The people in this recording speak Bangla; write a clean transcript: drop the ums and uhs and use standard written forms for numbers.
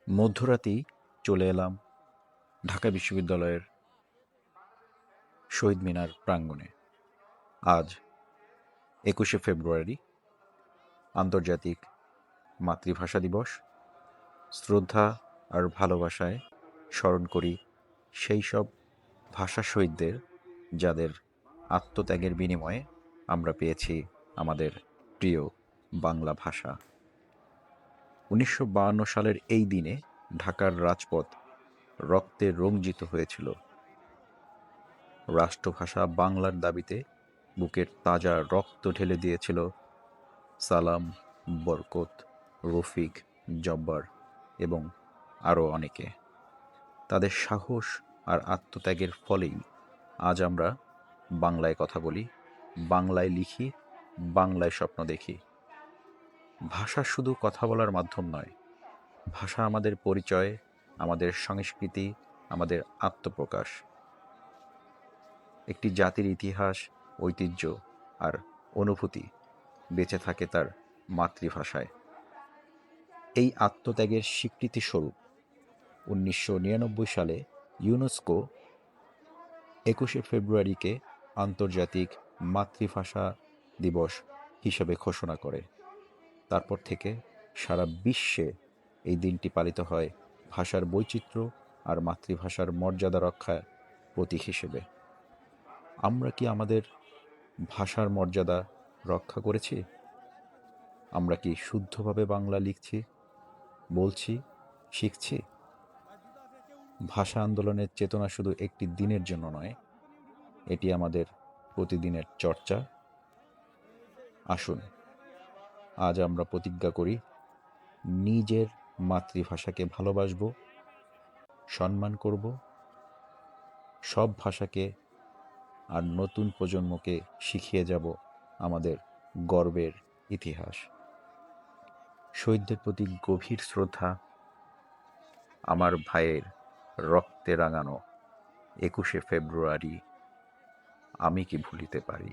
মধ্যরাতেই চলে এলাম ঢাকা বিশ্ববিদ্যালয়ের শহীদ মিনার প্রাঙ্গণে। আজ ২১শে ফেব্রুয়ারি, আন্তর্জাতিক মাতৃভাষা দিবস। শ্রদ্ধা আর ভালোবাসায় স্মরণ করি সেই সব ভাষা শহীদদের, যাদের আত্মত্যাগের বিনিময়ে আমরা পেয়েছি আমাদের প্রিয় বাংলা ভাষা। ১৯৫২ সালের এই দিনে ঢাকার রাজপথ রক্তে রঞ্জিত হয়েছিল। রাষ্ট্রভাষা বাংলার দাবিতে বুকের তাজা রক্ত ঢেলে দিয়েছিল সালাম, বরকত, রফিক, জব্বার এবং আরও অনেকে। তাদের সাহস আর আত্মত্যাগের ফলেই আজ আমরা বাংলায় কথা বলি, বাংলায় লিখি, বাংলায় স্বপ্ন দেখি। ভাষা শুধু কথা বলার মাধ্যম নয়, ভাষা আমাদের পরিচয়, আমাদের সংস্কৃতি, আমাদের আত্মপ্রকাশ। একটি জাতির ইতিহাস, ঐতিহ্য আর অনুভূতি বেঁচে থাকে তার মাতৃভাষায়। এই আত্মত্যাগের স্বীকৃতিস্বরূপ ১৯৯৯ সালে ইউনেস্কো ২১শে ফেব্রুয়ারিকে আন্তর্জাতিক মাতৃভাষা দিবস হিসেবে ঘোষণা করে। তারপর থেকে সারা বিশ্বে এই দিনটি পালিত হয় ভাষার বৈচিত্র্য আর মাতৃভাষার মর্যাদা রক্ষার প্রতীক হিসেবে। আমরা কি আমাদের ভাষার মর্যাদা রক্ষা করেছি? আমরা কি শুদ্ধভাবে বাংলা লিখছি, বলছি, শিখছি? ভাষা আন্দোলনের চেতনা শুধু একটি দিনের জন্য নয়, এটি আমাদের প্রতিদিনের চর্চা। আসুন আজ আমরা প্রতিজ্ঞা করি, নিজের মাতৃভাষাকে ভালোবাসব, সম্মান করব, সব ভাষাকে আর নতুন প্রজন্মকে শিখিয়ে যাব আমাদের গর্বের ইতিহাস। শহীদদের প্রতি গভীর শ্রদ্ধা। আমার ভাইয়ের রক্তে রাঙানো ২১শে ফেব্রুয়ারি আমি কি ভুলিতে পারি?